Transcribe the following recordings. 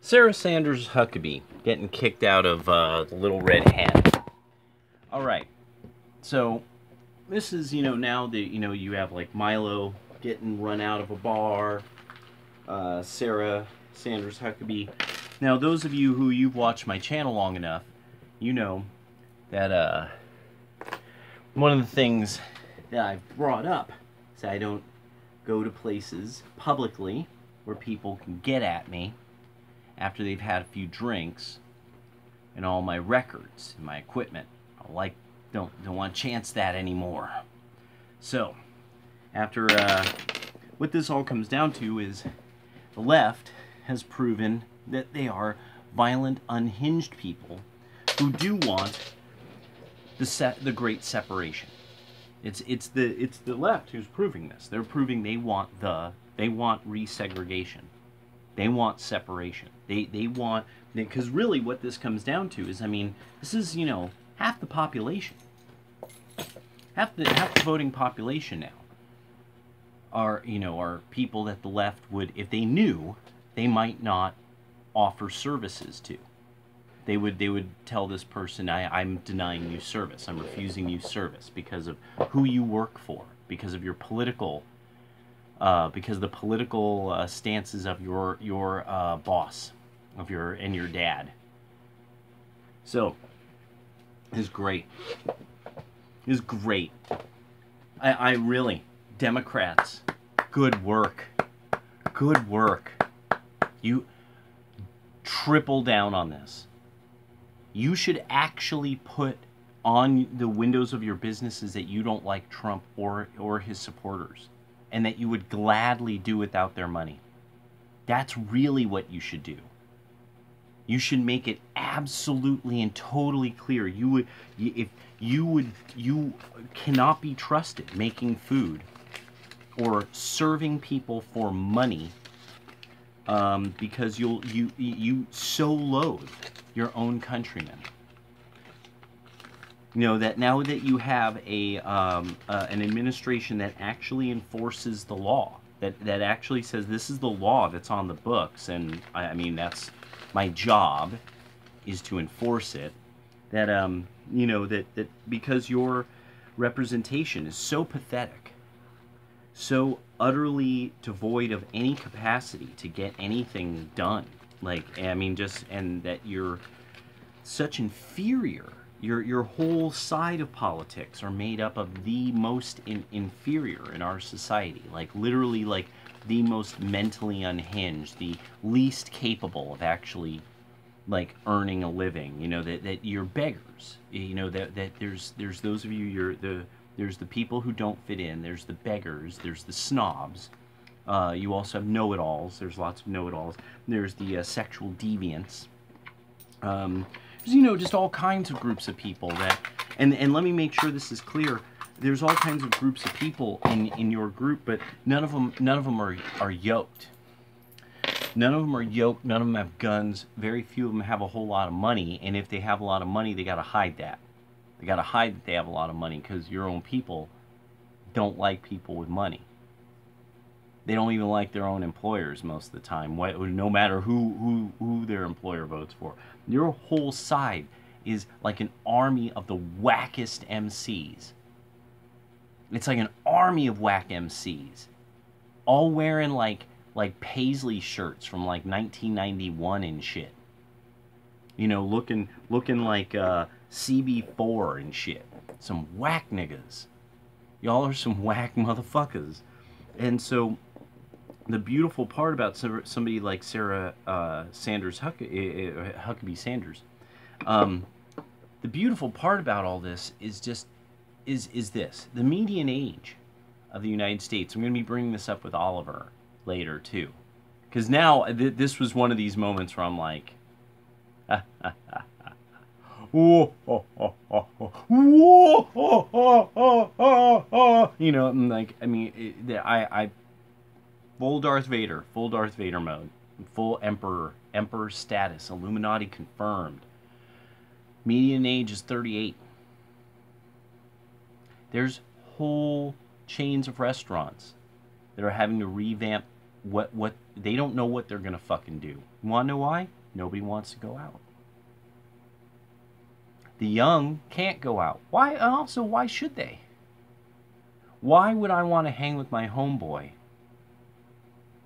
Sarah Sanders Huckabee getting kicked out of the Little Red Hen. All right, so this is now that you have like Milo getting run out of a bar, Sarah Sanders Huckabee. Now, those of you who you've watched my channel long enough, you know that one of the things that I've brought up is I don't go to places publicly where people can get at me after they've had a few drinks, and all my records and my equipment. I don't want to chance that anymore. So, after what this all comes down to is the left has proven that they are violent, unhinged people who do want the great separation. It's the left who's proving this. They're proving they want resegregation. They want separation. They want, because really what this comes down to is, I mean, this is, half the population. Half the voting population now are people that the left would, if they knew, they might not offer services to. They would tell this person, I'm denying you service. I'm refusing you service because of who you work for, because of your political because of the political stances of your boss, and your dad. So, it's great. It's great. I really, Democrats, good work. Good work. You triple down on this. You should actually put on the windows of your businesses that you don't like Trump or his supporters, and that you would gladly do without their money. That's really what you should do. You should make it absolutely and totally clear. You cannot be trusted making food or serving people for money, because you so loathe your own countrymen. That now that you have an administration that actually enforces the law, that actually says this is the law that's on the books, and I mean that's my job, is to enforce it. That that because your representation is so pathetic, so utterly devoid of any capacity to get anything done, and that you're such inferior. Your whole side of politics are made up of the most inferior in our society. Literally, the most mentally unhinged, the least capable of actually, earning a living. That you're beggars. That there's those of you, there's the people who don't fit in. There's the beggars. There's the snobs. You also have know-it-alls. There's lots of know-it-alls. There's the sexual deviants. Just all kinds of groups of people that, and let me make sure this is clear. There's all kinds of groups of people in your group, but none of them are yoked. None of them are yoked. None of them have guns. Very few of them have a whole lot of money, and if they have a lot of money, they got to hide that. They got to hide that they have a lot of money, because your own people don't like people with money. They don't even like their own employers most of the time, no matter who their employer votes for. Your whole side is like an army of the wackest MCs. It's like an army of whack MCs, all wearing like paisley shirts from 1991 and shit. Looking like CB4 and shit. Some whack niggas. Y'all are some whack motherfuckers. And so, the beautiful part about somebody like Sarah Sanders Huckabee Sanders, the beautiful part about all this is this: the median age of the United States. I'm going to be bringing this up with Oliver later too, because now this was one of these moments where I'm like, whoa, oh, oh, oh, oh, whoa, oh, oh, oh, oh, oh. I'm like, I mean, I full Darth Vader mode, full Emperor status, Illuminati confirmed. Median age is 38. There's whole chains of restaurants that are having to revamp what they don't know what they're gonna fucking do. You want to know why? Nobody wants to go out. The young can't go out. Why? And also, why should they? Why would I want to hang with my homeboy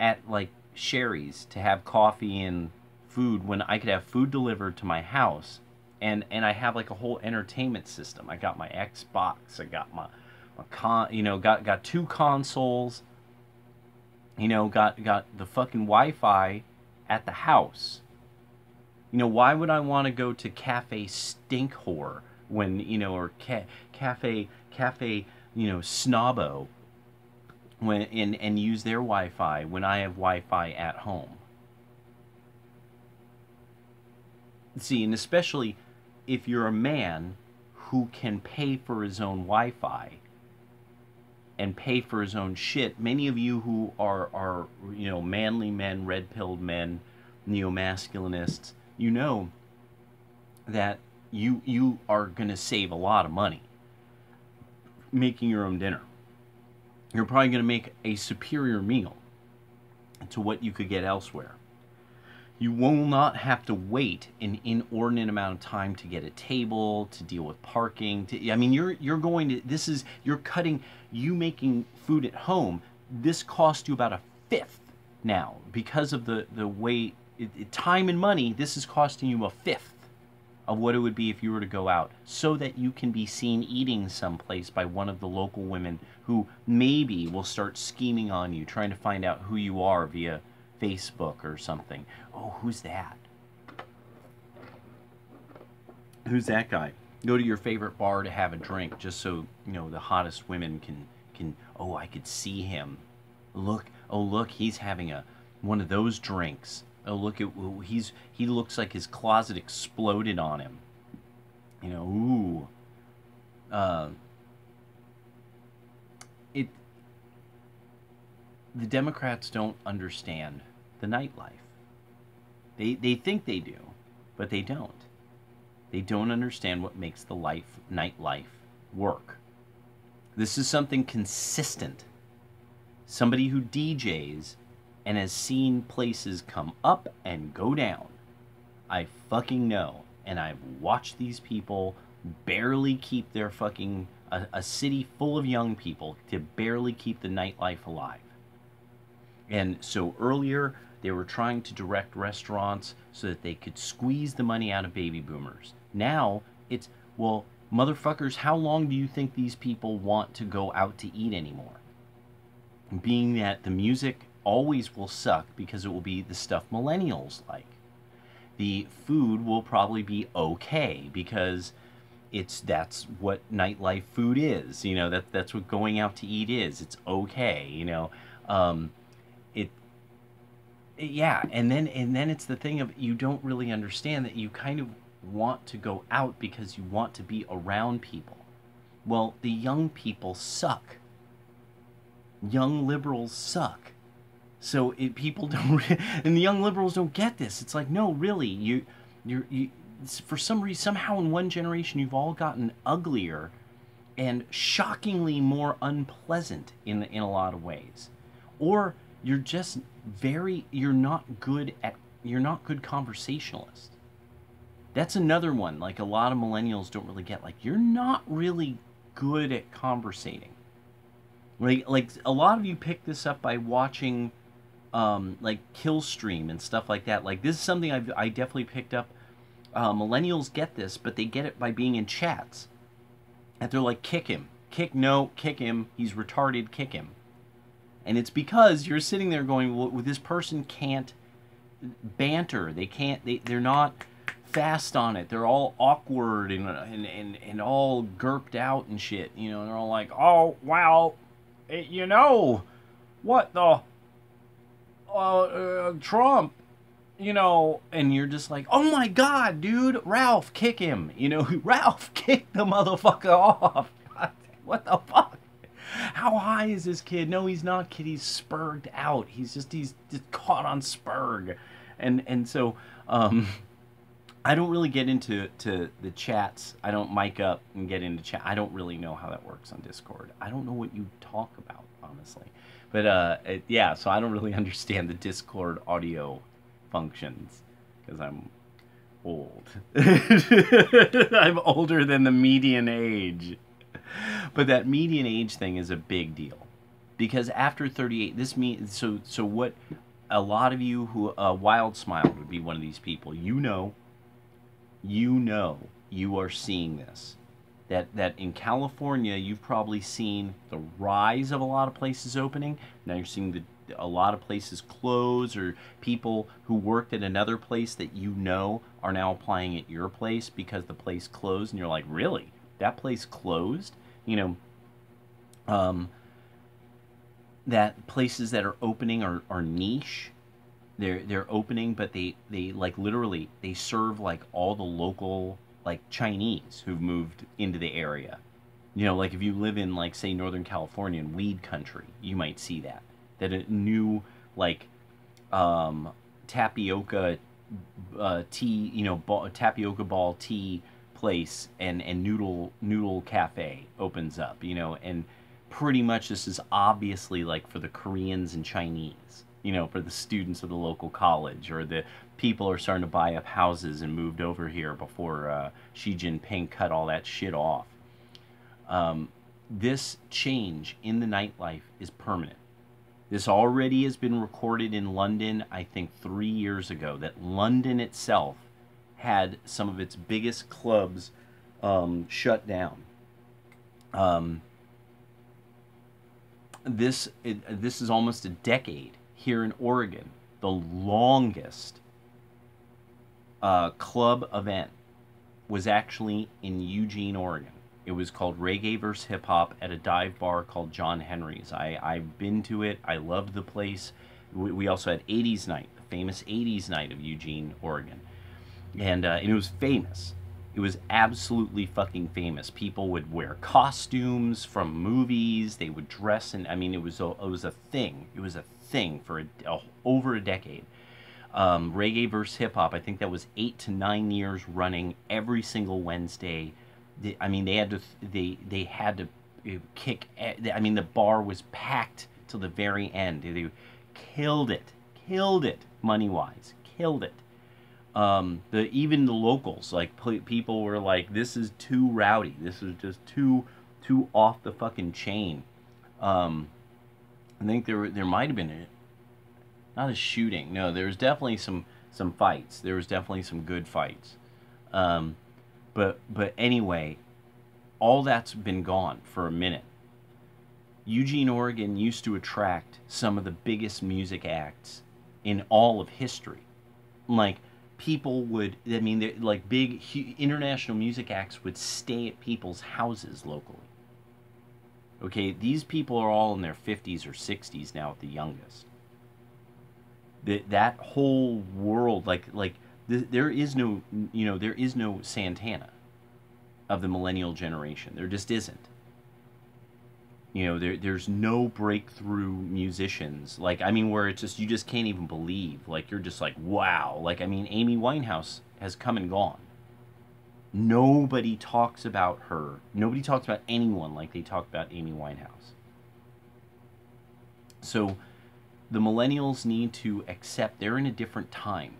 at like Sherry's to have coffee and food when I could have food delivered to my house, and I have like a whole entertainment system. I got my Xbox, I got my got two consoles, got the fucking Wi-Fi at the house. Why would I want to go to Cafe Stinkhore when, or Cafe Snobbo when and use their Wi-Fi when I have Wi-Fi at home? See, and especially if you're a man who can pay for his own Wi-Fi and pay for his own shit. Many of you who are manly men, red-pilled men, neo-masculinists, you know that you are going to save a lot of money making your own dinner. You're probably going to make a superior meal to what you could get elsewhere. You will not have to wait an inordinate amount of time to get a table, to deal with parking. You making food at home, this costs you about a fifth now because of the way, time and money. This is costing you a fifth of what it would be if you were to go out, so that you can be seen eating someplace by one of the local women who maybe will start scheming on you, trying to find out who you are via Facebook or something. Oh, who's that? Who's that guy? Go to your favorite bar to have a drink just so, the hottest women can oh, I could see him. Look, he's having one of those drinks. Oh, look at he looks like his closet exploded on him. Ooh. The Democrats don't understand the nightlife. They think they do, but they don't. They don't understand what makes the nightlife work. This is something consistent. Somebody who DJs and has seen places come up and go down. I fucking know. And I've watched these people barely keep their fucking... a city full of young people to barely keep the nightlife alive. And so earlier, they were trying to direct restaurants so that they could squeeze the money out of baby boomers. Now, it's, well, motherfuckers, how long do you think these people want to go out to eat anymore? Being that the music always will suck because it will be the stuff millennials like. The food will probably be okay because that's what nightlife food is. That's what going out to eat is. It's okay. Yeah, and then it's the thing of, you don't really understand that you kind of want to go out because you want to be around people. Well, the young people suck. Young liberals suck. So people don't, and the young liberals don't get this. It's like, no, really, you for some reason, somehow in one generation, you've all gotten uglier and shockingly more unpleasant in a lot of ways, or you're just you're not good conversationalists. That's another one. Like, a lot of millennials don't really get, like, you're not really good at conversating. Like a lot of you pick this up by watching, like, Killstream and stuff like that. Like, this is something I definitely picked up. Millennials get this, but they get it by being in chats. And they're like, kick him. Kick him. He's retarded, kick him. And it's because you're sitting there going, well, this person can't banter. They're not fast on it. They're all awkward and all gurped out and shit. They're all like, oh, wow, what the, Trump, and you're just like, oh my God, dude, Ralph, kick him. Ralph, kick the motherfucker off. What the fuck? How high is this kid? No, he's not, kid. He's spurged out. He's just caught on spurg. And so, I don't really get into the chats. I don't mic up and get into chat. I don't really know how that works on Discord. I don't know what you talk about, honestly. But, yeah, so I don't really understand the Discord audio functions, because I'm old. I'm older than the median age. But that median age thing is a big deal, because after 38, this means so what a lot of you who Wild Smile would be one of these people. You are seeing this. That in California, you've probably seen the rise of a lot of places opening. Now you're seeing a lot of places close, or people who worked at another place that you know are now applying at your place because the place closed, and you're like, really? That place closed? You know, that places that are opening are niche. They're opening, but they like literally they serve like all the local like Chinese who've moved into the area. You know, like if you live in like say Northern California in weed country, you might see that a new like tapioca tea, you know, tapioca ball tea place and noodle cafe opens up, you know, and pretty much this is obviously like for the Koreans and Chinese, you know, for the students of the local college, or the people are starting to buy up houses and moved over here before Xi Jinping cut all that shit off. This change in the nightlife is permanent. This already has been recorded in London, I think 3 years ago, that London itself had some of its biggest clubs shut down. This is almost a decade here in Oregon. The longest club event was actually in Eugene, Oregon. It was called Reggae vs. Hip Hop at a dive bar called John Henry's. I've been to it. I loved the place. We also had 80s Night, the famous 80s Night of Eugene, Oregon. And it was famous. It was absolutely fucking famous. People would wear costumes from movies. They would dress in. I mean, it was a thing. It was a thing for over a decade. Reggae vs. Hip Hop. I think that was 8 to 9 years running every single Wednesday. I mean, they had to kick. I mean, the bar was packed till the very end. They killed it money wise, killed it. Even the locals, like people were like, "This is too rowdy. This is just too off the fucking chain." I think there might have been not a shooting. No, there was definitely some fights. There was definitely some good fights. But anyway, all that's been gone for a minute. Eugene, Oregon used to attract some of the biggest music acts in all of history. Like, people would, I mean, like big international music acts would stay at people's houses locally. Okay, these people are all in their 50s or 60s now at the youngest. That whole world, there is no, you know, there is no Santana of the millennial generation. There just isn't. You know, there's no breakthrough musicians. Like, I mean, where it's just, you just can't even believe. Like, you're just like, wow. Like, I mean, Amy Winehouse has come and gone. Nobody talks about her. Nobody talks about anyone like they talk about Amy Winehouse. So, the millennials need to accept they're in a different time.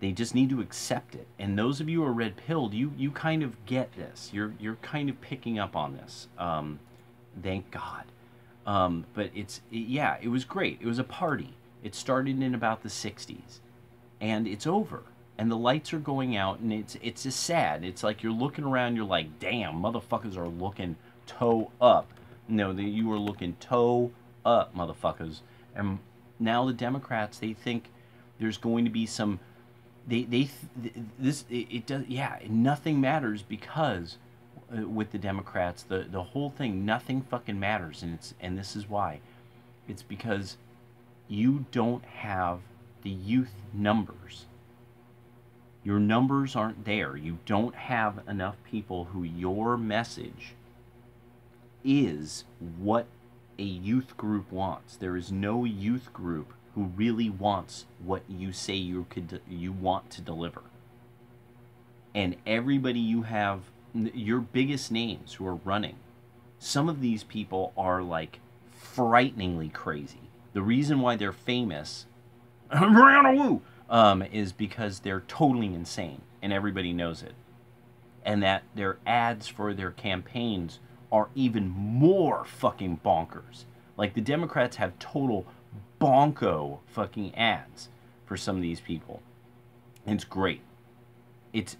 They just need to accept it. And those of you who are red-pilled, you kind of get this. You're kind of picking up on this. Thank God. But yeah, it was great. It was a party. It started in about the 60s. And it's over. And the lights are going out, and it's just sad. It's like you're looking around, you're like, damn, motherfuckers are looking toe up. No, you are looking toe up, motherfuckers. And now the Democrats, they think there's going to be some... It does, yeah, nothing matters, because with the Democrats, the whole thing, nothing fucking matters, and this is why. It's because you don't have the youth numbers. Your numbers aren't there. You don't have enough people who your message is what a youth group wants. There is no youth group who really wants what you say you want to deliver. And everybody you have, your biggest names who are running, some of these people are like frighteningly crazy. The reason why they're famous Brianna Wu, is because they're totally insane and everybody knows it. And that their ads for their campaigns are even more fucking bonkers. Like the Democrats have total bonko fucking ads for some of these people. And it's great. It's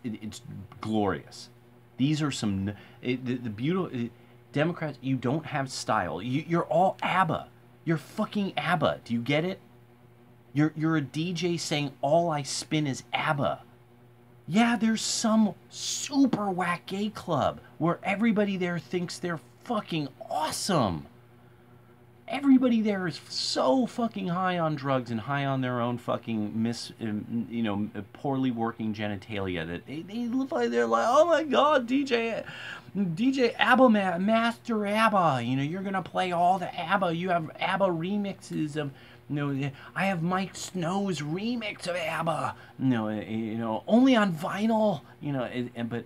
glorious. These are some the beautiful Democrats. You don't have style. You're all ABBA. You're fucking ABBA. Do you get it? You're a DJ saying all I spin is ABBA. Yeah, there's some super whack gay club where everybody there thinks they're fucking awesome. Everybody there is so fucking high on drugs and high on their own fucking poorly working genitalia that they look like they're like, oh my god, DJ ABBA Master ABBA, you're gonna play all the ABBA. You have ABBA remixes of, I have Mike Snow's remix of ABBA, only on vinyl, but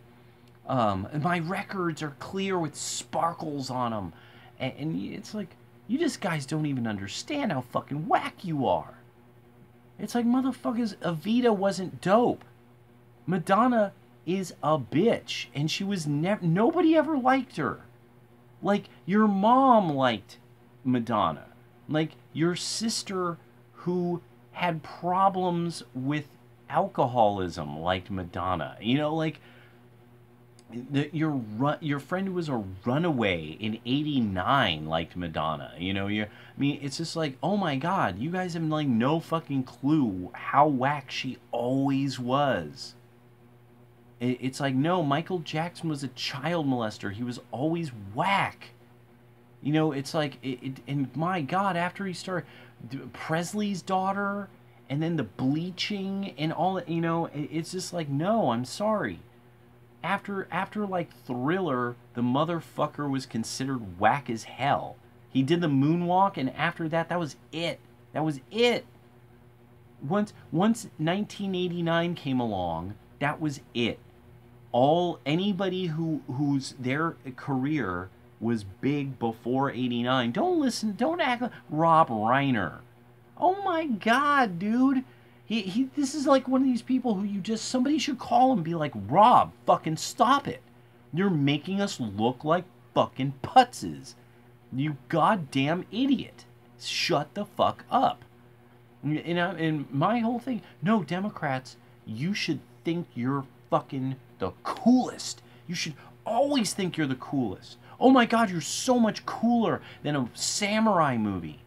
my records are clear with sparkles on them, and it's like, you just guys don't even understand how fucking whack you are. It's like, motherfuckers, Evita wasn't dope. Madonna is a bitch, and she was nobody ever liked her. Like, your mom liked Madonna. Like, your sister who had problems with alcoholism liked Madonna. Like, your friend who was a runaway in '89 liked Madonna. It's just like, oh my god, you guys have like no fucking clue how whack she always was. It's like, no, Michael Jackson was a child molester. He was always whack. It's like, and my god, after he started Presley's daughter, and then the bleaching and all that, it's just like, no, I'm sorry. After like Thriller, the motherfucker was considered whack as hell. He did the moonwalk, and after that, that was it. That was it. Once 1989 came along, that was it. Anybody whose their career was big before '89. Don't act like Rob Reiner. Oh my god, dude. This is like one of these people who somebody should call him and be like, Rob, fucking stop it. You're making us look like fucking putzes. You goddamn idiot. Shut the fuck up. And my whole thing, no, Democrats, you should think you're fucking the coolest. You should always think you're the coolest. Oh my god, you're so much cooler than a samurai movie.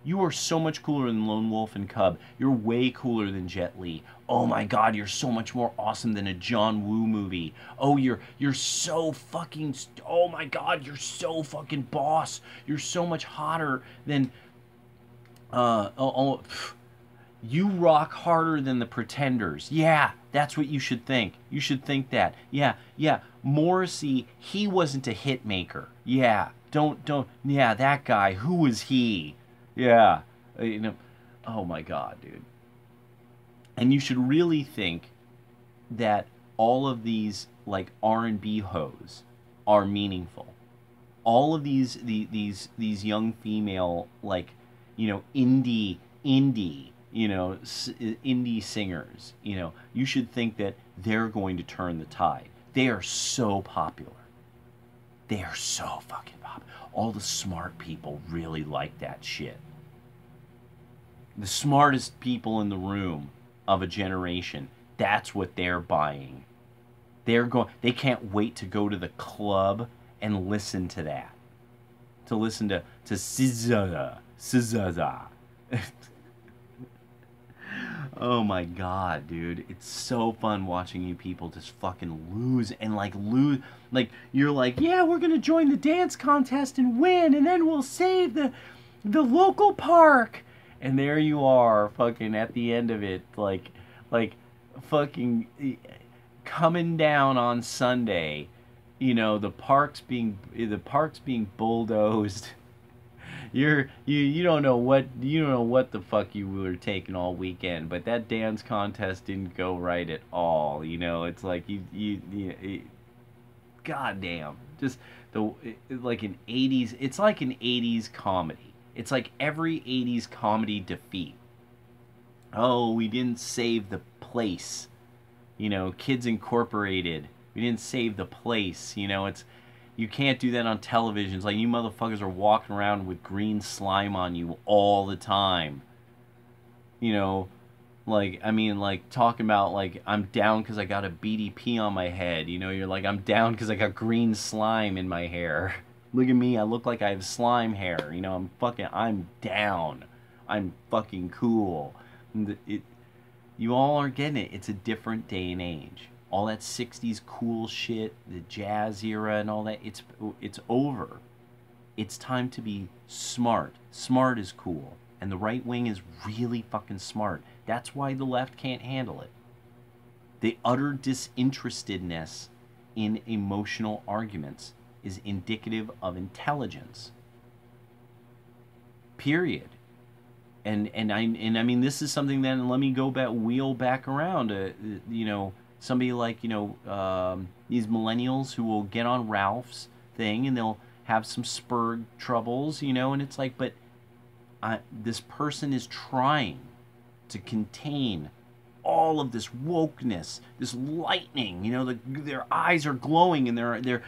You are so much cooler than Lone Wolf and Cub. You're way cooler than Jet Li. Oh my god, you're so much more awesome than a John Woo movie. Oh, you're so fucking... Oh my god, you're so fucking boss. You're so much hotter than... You rock harder than the Pretenders. Yeah, that's what you should think. You should think that. Yeah. Morrissey, he wasn't a hit maker. Yeah, yeah, that guy, who was he? Yeah, oh my god, dude. And you should really think that all of these, like, R&B hoes are meaningful. All of these young female, like, indie, indie singers, you should think that they're going to turn the tide. They are so popular. They are so fucking popular. All the smart people really like that shit. The smartest people in the room of a generation, that's what they're buying. They can't wait to go to the club and listen to that. To listen to SZA. Oh my god, dude. It's so fun watching you people just fucking lose. Like, you're like, yeah, we're gonna join the dance contest and win, and then we'll save the local park. And there you are, fucking at the end of it, like fucking coming down on Sunday, the park's being bulldozed. You don't know what the fuck you were taking all weekend, but that dance contest didn't go right at all. It's like you goddamn, just like an 80s. It's like an 80s comedy. It's like every 80s comedy defeat. Oh, we didn't save the place. You know, Kids Incorporated. We didn't save the place. You know, you can't do that on television. It's like you motherfuckers are walking around with green slime on you all the time. You know, like, I mean, like, talking about, like, I'm down because I got a BDP on my head. You know, you're like, I'm down because I got green slime in my hair. Look at me, I look like I have slime hair. You know, I'm down. I'm fucking cool. You all are getting it. It's a different day and age. All that 60s cool shit, the jazz era and all that, it's over. It's time to be smart. Smart is cool. And the right wing is really fucking smart. That's why the left can't handle it. The utter disinterestedness in emotional arguments is indicative of intelligence. Period. And I mean, this is something that, let me go back, wheel back around. You know, somebody like, you know, these millennials who will get on Ralph's thing and they'll have some spur troubles, you know, and it's like, but this person is trying to contain all of this wokeness, this lightning. You know, their eyes are glowing and they're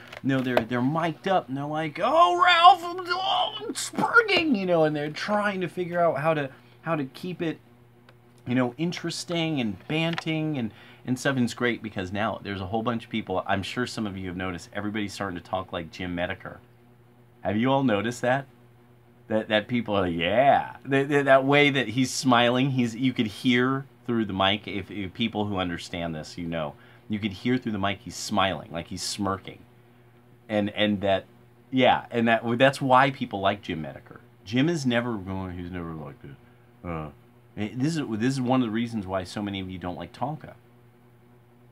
mic'd up and they're like, "Oh, Ralph, I'm spurging," you know, and they're trying to figure out how to keep it, you know, interesting and banting and stuff. And it's great because now there's a whole bunch of people. I'm sure some of you have noticed. Everybody's starting to talk like Jim Medicare. Have you all noticed that? That people are, yeah, that way that he's smiling, you could hear through the mic, if people who understand this, you know, you could hear through the mic he's smiling, like he's smirking, and that, yeah, and that's why people like Jim Medicare. Jim is never going, he's never like this. This is one of the reasons why so many of you don't like Tonka.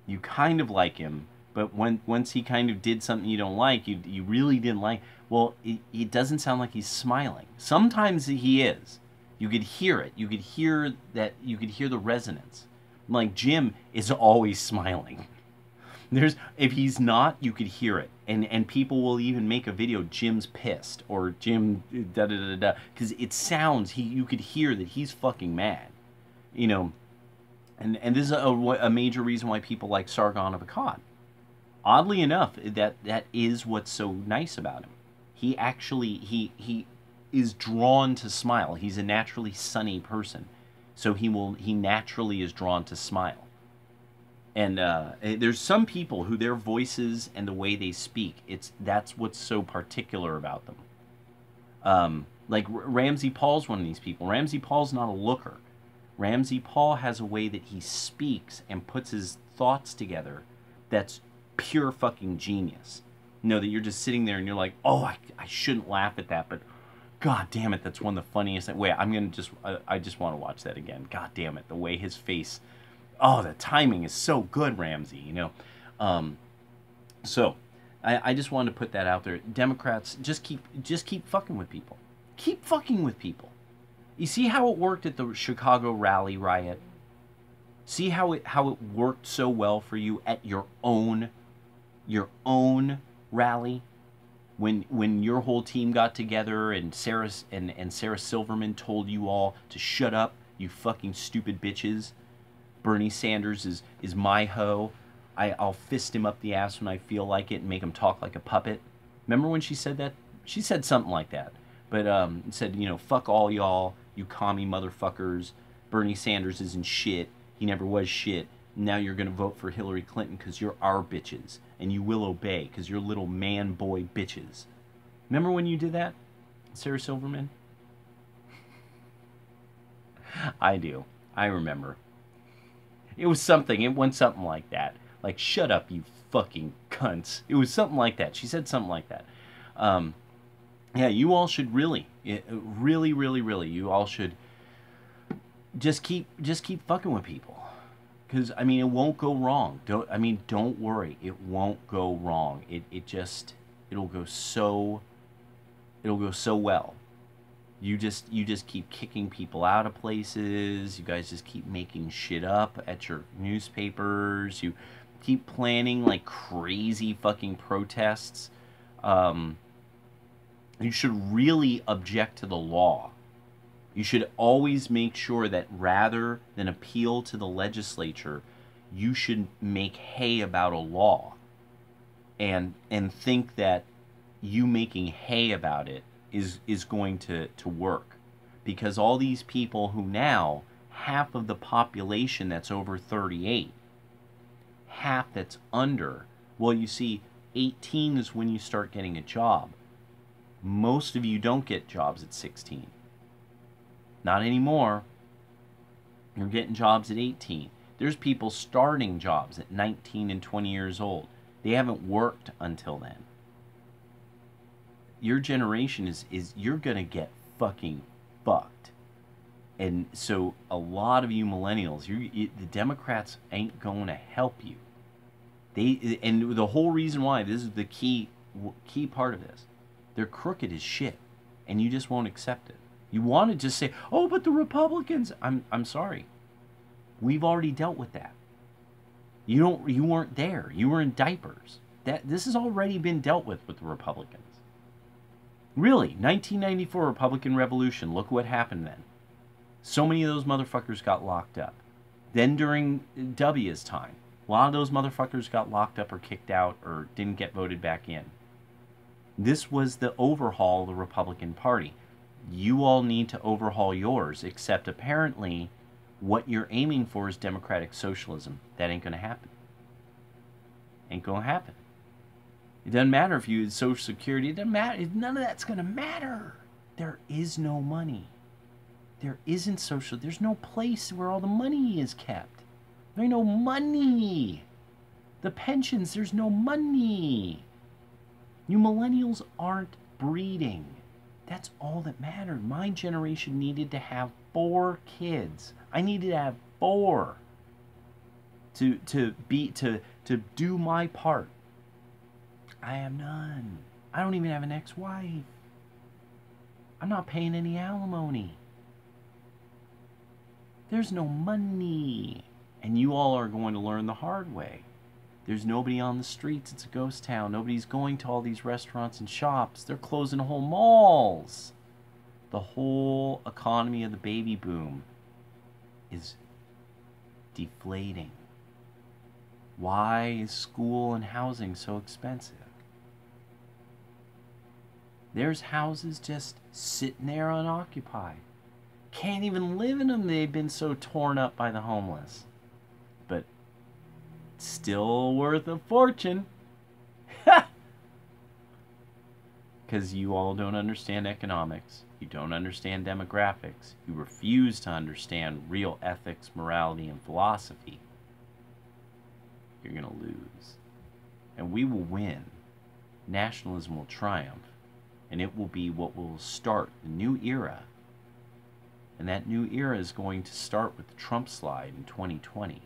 You kind of like him, but once he kind of did something you don't like, you really didn't like. Well, it doesn't sound like he's smiling. Sometimes he is. You could hear it. You could hear that. You could hear the resonance. Like Jim is always smiling. If he's not, you could hear it, and people will even make a video. Jim's pissed or Jim da da da da, because it sounds. You could hear that he's fucking mad. You know, and this is a major reason why people like Sargon of Akkad. Oddly enough, that is what's so nice about him. He actually he is drawn to smile. He's a naturally sunny person, so he naturally is drawn to smile. And there's some people who their voices and the way they speak, that's what's so particular about them. Like Ramsey Paul's one of these people. Ramsey Paul's not a looker. Ramsey Paul has a way that he speaks and puts his thoughts together that's pure fucking genius. You know, that you're just sitting there and you're like, oh, I shouldn't laugh at that, but god damn it, that's one of the funniest. Wait, I just want to watch that again. God damn it, the way his face, oh, the timing is so good, Ramsey, you know. So I just wanted to put that out there. Democrats, just keep fucking with people. Keep fucking with people. You see how it worked at the Chicago rally riot? See how it worked so well for you at your own rally, when your whole team got together and Sarah Silverman told you all to shut up, you fucking stupid bitches. Bernie Sanders is my hoe. I'll fist him up the ass when I feel like it and make him talk like a puppet. Remember when she said that? She said something like that. But said, you know, fuck all y'all, you commie motherfuckers. Bernie Sanders isn't shit. He never was shit. Now you're going to vote for Hillary Clinton because you're our bitches. And you will obey because you're little man boy bitches. Remember when you did that, Sarah Silverman? I do. I remember. It was something. It went something like that. Like, shut up, you fucking cunts. It was something like that. She said something like that. Yeah, you all should really, you all should just keep fucking with people. Because, I mean, it won't go wrong. Don't worry. It won't go wrong. It'll go so well. You just keep kicking people out of places. You guys just keep making shit up at your newspapers. You keep planning like crazy fucking protests. You should really object to the law. You should always make sure that rather than appeal to the legislature, you should make hay about a law and think that you making hay about it is going to work. Because all these people who now, half of the population that's over 38, half that's under, well, you see, 18 is when you start getting a job. Most of you don't get jobs at 16. Not anymore. You're getting jobs at 18. There's people starting jobs at 19 and 20 years old. They haven't worked until then. Your generation is you're going to get fucking fucked. And so a lot of you millennials, the Democrats ain't going to help you. And the whole reason why, this is the key part of this. They're crooked as shit, and you just won't accept it. You want to just say, "Oh, but the Republicans." I'm sorry. We've already dealt with that. You weren't there. You were in diapers. This has already been dealt with the Republicans. Really, 1994 Republican Revolution. Look what happened then. So many of those motherfuckers got locked up. Then during W's time, a lot of those motherfuckers got locked up or kicked out or didn't get voted back in. This was the overhaul of the Republican Party. You all need to overhaul yours, except apparently what you're aiming for is democratic socialism. That ain't going to happen. Ain't going to happen. It doesn't matter if you use Social Security. It doesn't matter. None of that's going to matter. There is no money. There isn't social. There's no place where all the money is kept. There ain't no money. The pensions, there's no money. You millennials aren't breeding. That's all that mattered. My generation needed to have 4 kids. I needed to have 4 to do my part. I have none. I don't even have an ex-wife. I'm not paying any alimony. There's no money. And you all are going to learn the hard way. There's nobody on the streets. It's a ghost town. Nobody's going to all these restaurants and shops. They're closing whole malls. The whole economy of the baby boom is deflating. Why is school and housing so expensive? There's houses just sitting there unoccupied. Can't even live in them. They've been so torn up by the homeless. But still worth a fortune. Because you all don't understand economics. You don't understand demographics. You refuse to understand real ethics, morality, and philosophy. You're going to lose. And we will win. Nationalism will triumph. And it will be what will start the new era. And that new era is going to start with the Trump slide in 2020.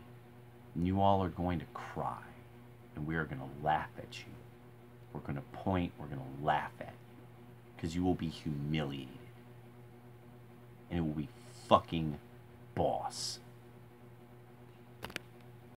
And you all are going to cry. And we are going to laugh at you. We're going to point. We're going to laugh at you. Because you will be humiliated. And it will be fucking boss.